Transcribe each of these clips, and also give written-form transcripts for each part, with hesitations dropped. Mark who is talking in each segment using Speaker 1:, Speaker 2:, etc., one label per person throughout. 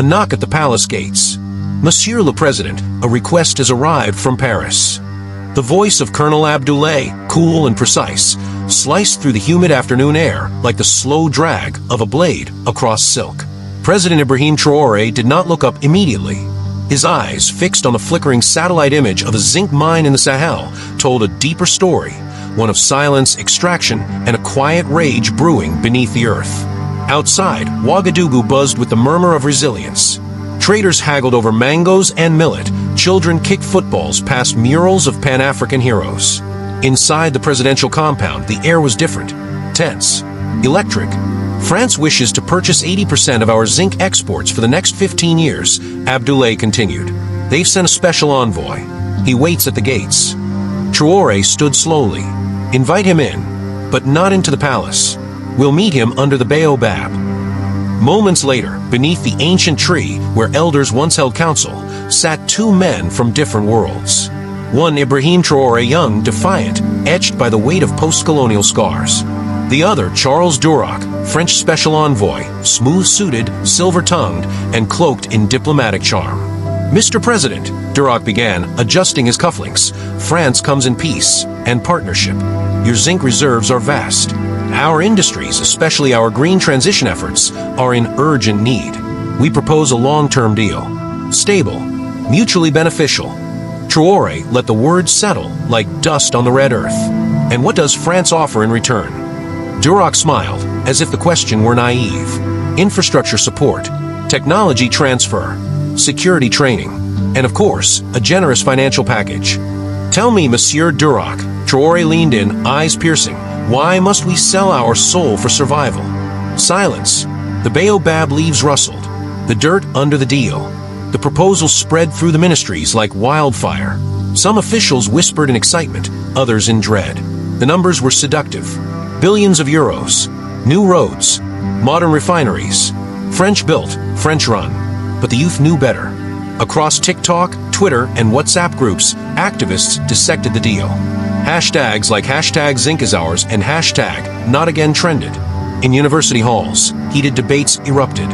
Speaker 1: A knock at the palace gates. Monsieur le President, a request has arrived from Paris. The voice of Colonel Abdoulaye, cool and precise, sliced through the humid afternoon air like the slow drag of a blade across silk. President Ibrahim Traoré did not look up immediately. His eyes, fixed on the flickering satellite image of a zinc mine in the Sahel, told a deeper story, one of silence, extraction, and a quiet rage brewing beneath the earth. Outside, Ouagadougou buzzed with the murmur of resilience. Traders haggled over mangoes and millet. Children kicked footballs past murals of Pan-African heroes. Inside the presidential compound, the air was different, tense, electric. France wishes to purchase 80% of our zinc exports for the next 15 years, Abdoulaye continued. They've sent a special envoy. He waits at the gates. Traoré stood slowly. Invite him in, but not into the palace. We'll meet him under the baobab. Moments later, beneath the ancient tree where elders once held council, sat two men from different worlds. One Ibrahim Traoré, young, defiant, etched by the weight of post-colonial scars. The other Charles Durac, French special envoy, smooth-suited, silver-tongued, and cloaked in diplomatic charm. Mr. President, Durac began, adjusting his cufflinks, France comes in peace and partnership. Your zinc reserves are vast. Our industries, especially our green transition efforts, are in urgent need. We propose a long-term deal. Stable, mutually beneficial. Traoré let the words settle like dust on the red earth. And what does France offer in return? Durac smiled, as if the question were naive. Infrastructure support, technology transfer, security training, and of course, a generous financial package. Tell me, Monsieur Durac, Traoré leaned in, eyes piercing, why must we sell our soul for survival? Silence. The baobab leaves rustled, the dirt under the deal. The proposal spread through the ministries like wildfire. Some officials whispered in excitement, others in dread. The numbers were seductive. Billions of euros, new roads, modern refineries, French-built, French-run. But the youth knew better. Across TikTok, Twitter, and WhatsApp groups, activists dissected the deal. Hashtags like hashtag zinc is ours and hashtag not again trended. In university halls, heated debates erupted.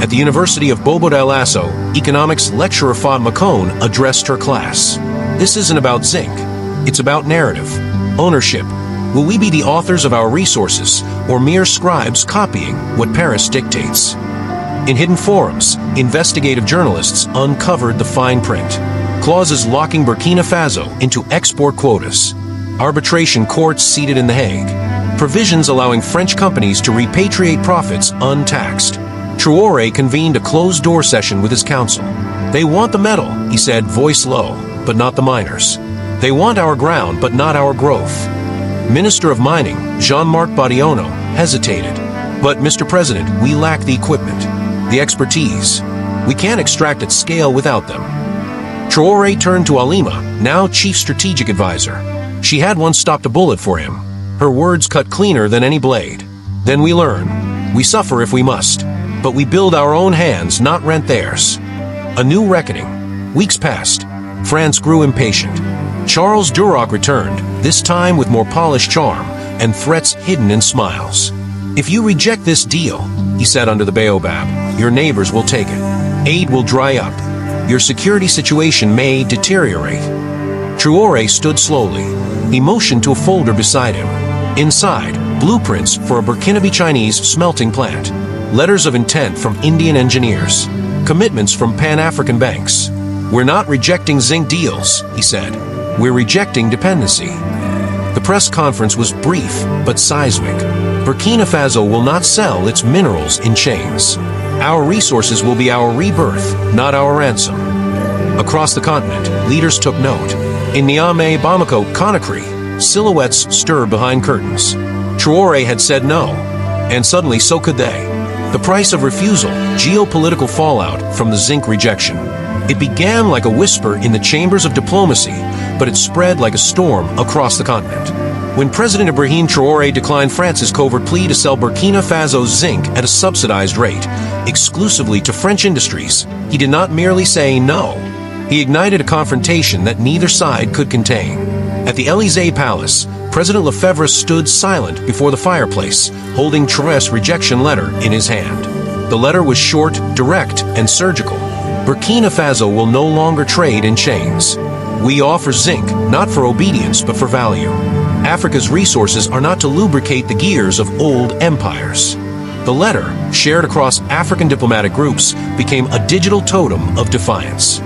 Speaker 1: At the University of Bobo Dioulasso, economics lecturer Fatma Cohn addressed her class. This isn't about zinc. It's about narrative, ownership. Will we be the authors of our resources or mere scribes copying what Paris dictates? In hidden forums, investigative journalists uncovered the fine print. Clauses locking Burkina Faso into export quotas. Arbitration courts seated in The Hague. Provisions allowing French companies to repatriate profits untaxed. Traoré convened a closed-door session with his council. They want the metal, he said, voice low, but not the miners. They want our ground, but not our growth. Minister of Mining, Jean-Marc Badiono, hesitated. But, Mr. President, we lack the equipment, the expertise. We can't extract at scale without them. Traoré turned to Alima, now Chief Strategic Advisor. She had once stopped a bullet for him. Her words cut cleaner than any blade. Then we learn. We suffer if we must. But we build our own hands, not rent theirs. A new reckoning. Weeks passed. France grew impatient. Charles Durac returned, this time with more polished charm and threats hidden in smiles. If you reject this deal, he said under the baobab, your neighbors will take it. Aid will dry up. Your security situation may deteriorate. Traoré stood slowly. He motioned to a folder beside him. Inside, blueprints for a Burkinabe Chinese smelting plant. Letters of intent from Indian engineers. Commitments from Pan-African banks. We're not rejecting zinc deals, he said. We're rejecting dependency. The press conference was brief but seismic. Burkina Faso will not sell its minerals in chains. Our resources will be our rebirth, not our ransom. Across the continent, leaders took note. In Niamey, Bamako, Conakry, silhouettes stirred behind curtains. Traoré had said no, and suddenly so could they. The price of refusal, geopolitical fallout from the zinc rejection. It began like a whisper in the chambers of diplomacy, but it spread like a storm across the continent. When President Ibrahim Traoré declined France's covert plea to sell Burkina Faso's zinc at a subsidized rate, exclusively to French industries, he did not merely say no. He ignited a confrontation that neither side could contain. At the Élysée Palace, President Lefebvre stood silent before the fireplace, holding Traoré's rejection letter in his hand. The letter was short, direct, and surgical. Burkina Faso will no longer trade in chains. We offer zinc, not for obedience, but for value. Africa's resources are not to lubricate the gears of old empires. The letter, shared across African diplomatic groups, became a digital totem of defiance.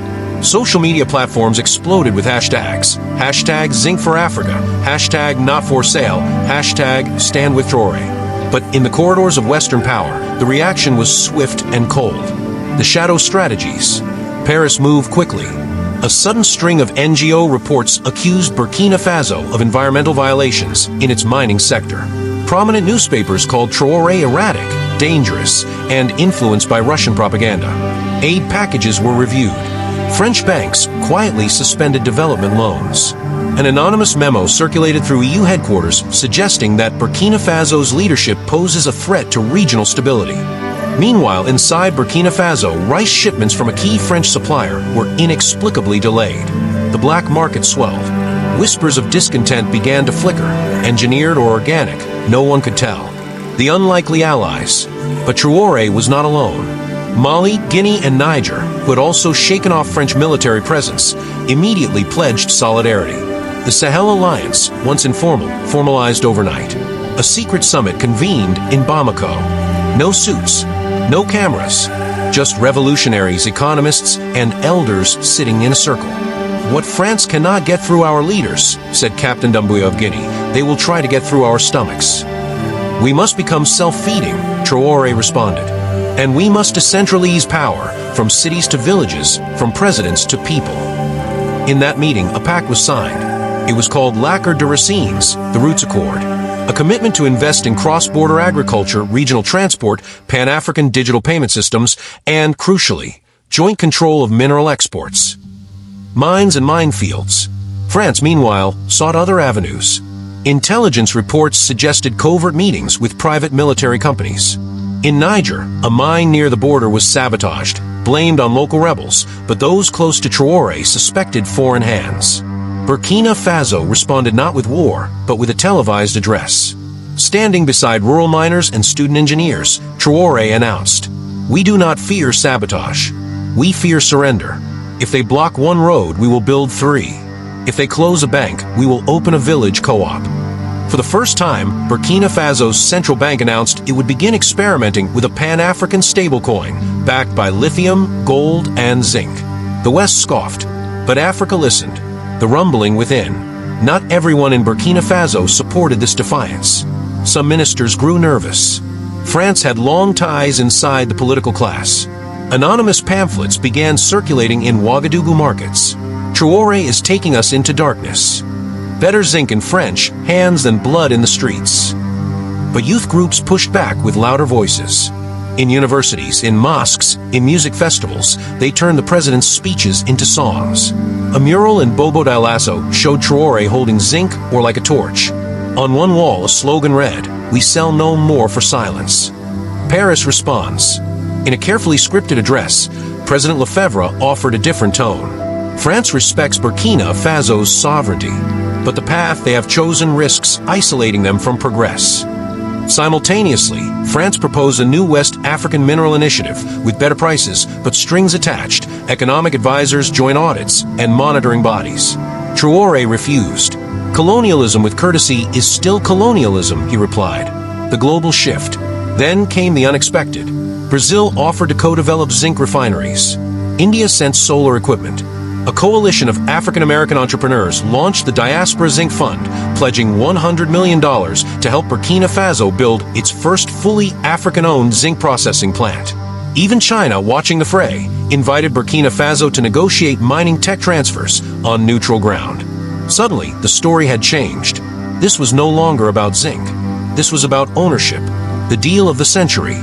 Speaker 1: Social media platforms exploded with hashtags. Hashtag Zinc for Africa, hashtag Not for Sale, hashtag Stand with Traoré. But in the corridors of Western power, the reaction was swift and cold. The shadow strategies. Paris moved quickly. A sudden string of NGO reports accused Burkina Faso of environmental violations in its mining sector. Prominent newspapers called Traoré erratic, dangerous, and influenced by Russian propaganda. Aid packages were reviewed. French banks quietly suspended development loans. An anonymous memo circulated through EU headquarters suggesting that Burkina Faso's leadership poses a threat to regional stability. Meanwhile, inside Burkina Faso, rice shipments from a key French supplier were inexplicably delayed. The black market swelled. Whispers of discontent began to flicker. Engineered or organic, no one could tell. The unlikely allies. But Traoré was not alone. Mali, Guinea, and Niger, who had also shaken off French military presence, immediately pledged solidarity. The Sahel Alliance, once informal, formalized overnight. A secret summit convened in Bamako. No suits, no cameras, just revolutionaries, economists, and elders sitting in a circle. What France cannot get through our leaders, said Captain Doumbouya of Guinea, they will try to get through our stomachs. We must become self-feeding, Traoré responded. And we must decentralize power from cities to villages, from presidents to people. In that meeting, a pact was signed. It was called L'Accord de Racines, the Roots Accord, a commitment to invest in cross-border agriculture, regional transport, Pan-African digital payment systems, and, crucially, joint control of mineral exports. Mines and minefields. France, meanwhile, sought other avenues. Intelligence reports suggested covert meetings with private military companies. In Niger, a mine near the border was sabotaged, blamed on local rebels, but those close to Traoré suspected foreign hands. Burkina Faso responded not with war, but with a televised address. Standing beside rural miners and student engineers, Traoré announced, "We do not fear sabotage. We fear surrender. If they block one road, we will build 3. If they close a bank, we will open a village co-op." For the first time, Burkina Faso's central bank announced it would begin experimenting with a Pan-African stablecoin, backed by lithium, gold, and zinc. The West scoffed, but Africa listened. The rumbling within. Not everyone in Burkina Faso supported this defiance. Some ministers grew nervous. France had long ties inside the political class. Anonymous pamphlets began circulating in Ouagadougou markets. Traoré is taking us into darkness. Better zinc in French, hands than blood in the streets. But youth groups pushed back with louder voices. In universities, in mosques, in music festivals, they turned the president's speeches into songs. A mural in Bobo Dioulasso showed Traoré holding zinc or like a torch. On one wall, a slogan read, "We sell no more for silence." Paris responds. In a carefully scripted address, President Lefebvre offered a different tone. France respects Burkina Faso's sovereignty, but the path they have chosen risks isolating them from progress. Simultaneously, France proposed a new West African mineral initiative with better prices, but strings attached, economic advisors, joint audits, and monitoring bodies. Traoré refused. "Colonialism with courtesy is still colonialism," he replied. The global shift. Then came the unexpected. Brazil offered to co-develop zinc refineries. India sent solar equipment. A coalition of African-American entrepreneurs launched the Diaspora Zinc Fund, pledging $100 million to help Burkina Faso build its first fully African-owned zinc processing plant. Even China, watching the fray, invited Burkina Faso to negotiate mining tech transfers on neutral ground. Suddenly, the story had changed. This was no longer about zinc. This was about ownership, the deal of the century.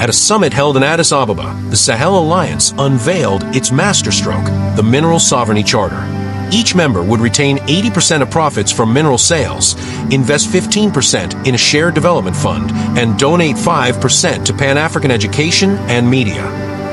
Speaker 1: At a summit held in Addis Ababa, the Sahel Alliance unveiled its masterstroke, the Mineral Sovereignty Charter. Each member would retain 80% of profits from mineral sales, invest 15% in a shared development fund, and donate 5% to Pan-African education and media.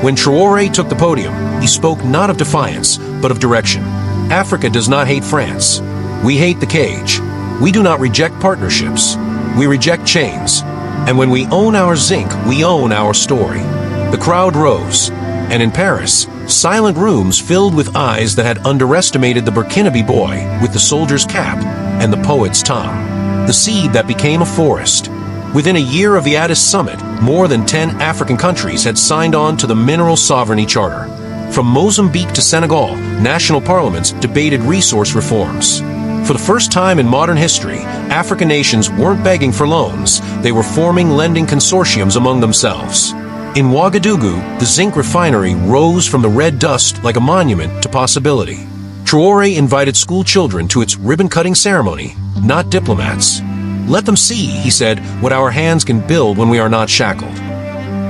Speaker 1: When Traoré took the podium, he spoke not of defiance, but of direction. Africa does not hate France. We hate the cage. We do not reject partnerships. We reject chains. And when we own our zinc, we own our story. The crowd rose, and in Paris, silent rooms filled with eyes that had underestimated the Burkinabe boy with the soldier's cap and the poet's tom. The seed that became a forest. Within a year of the Addis summit, more than 10 African countries had signed on to the Mineral Sovereignty Charter. From Mozambique to Senegal, national parliaments debated resource reforms. For the first time in modern history, African nations weren't begging for loans, they were forming lending consortiums among themselves. In Ouagadougou, the zinc refinery rose from the red dust like a monument to possibility. Traoré invited school children to its ribbon-cutting ceremony, not diplomats. Let them see, he said, what our hands can build when we are not shackled.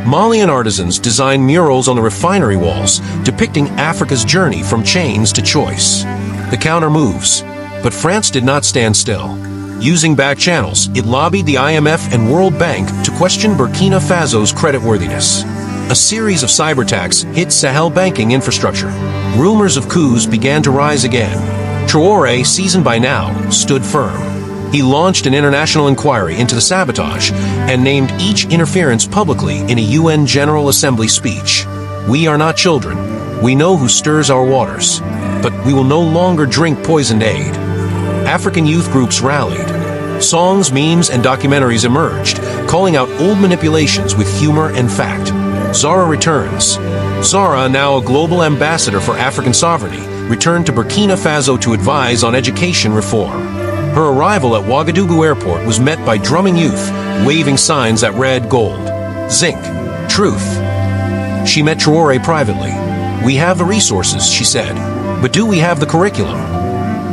Speaker 1: Malian artisans designed murals on the refinery walls, depicting Africa's journey from chains to choice. The counter moves, but France did not stand still. Using back channels, it lobbied the IMF and World Bank to question Burkina Faso's creditworthiness. A series of cyber attacks hit Sahel banking infrastructure. Rumors of coups began to rise again. Traoré, seasoned by now, stood firm. He launched an international inquiry into the sabotage and named each interference publicly in a UN General Assembly speech. We are not children. We know who stirs our waters. But we will no longer drink poisoned aid. African youth groups rallied. Songs, memes, and documentaries emerged, calling out old manipulations with humor and fact. Zara returns. Zara, now a global ambassador for African sovereignty, returned to Burkina Faso to advise on education reform. Her arrival at Ouagadougou Airport was met by drumming youth, waving signs that read gold. Zinc. Truth. She met Traoré privately. We have the resources, she said, but do we have the curriculum?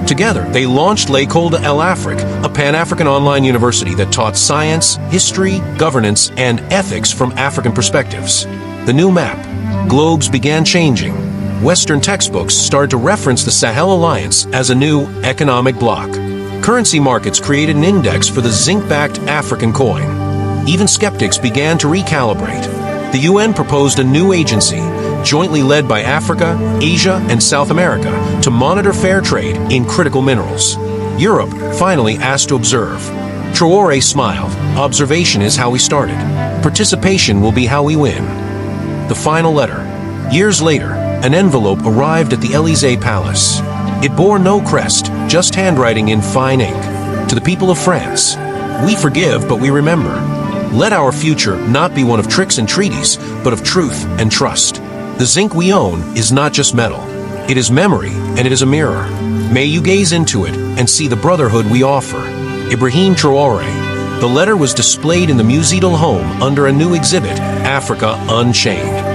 Speaker 1: Together, they launched L'École d'Afrique, a Pan-African online university that taught science, history, governance, and ethics from African perspectives. The new map. Globes began changing. Western textbooks started to reference the Sahel Alliance as a new economic bloc. Currency markets created an index for the zinc-backed African coin. Even skeptics began to recalibrate. The UN proposed a new agency, jointly led by Africa, Asia, and South America, to monitor fair trade in critical minerals. Europe finally asked to observe. Traoré smiled. Observation is how we started. Participation will be how we win. The final letter. Years later, an envelope arrived at the Élysée Palace. It bore no crest, just handwriting in fine ink. To the people of France, we forgive, but we remember. Let our future not be one of tricks and treaties, but of truth and trust. The zinc we own is not just metal. It is memory, and it is a mirror. May you gaze into it and see the brotherhood we offer. Ibrahim Traoré. The letter was displayed in the Musée del Home under a new exhibit, Africa Unchained.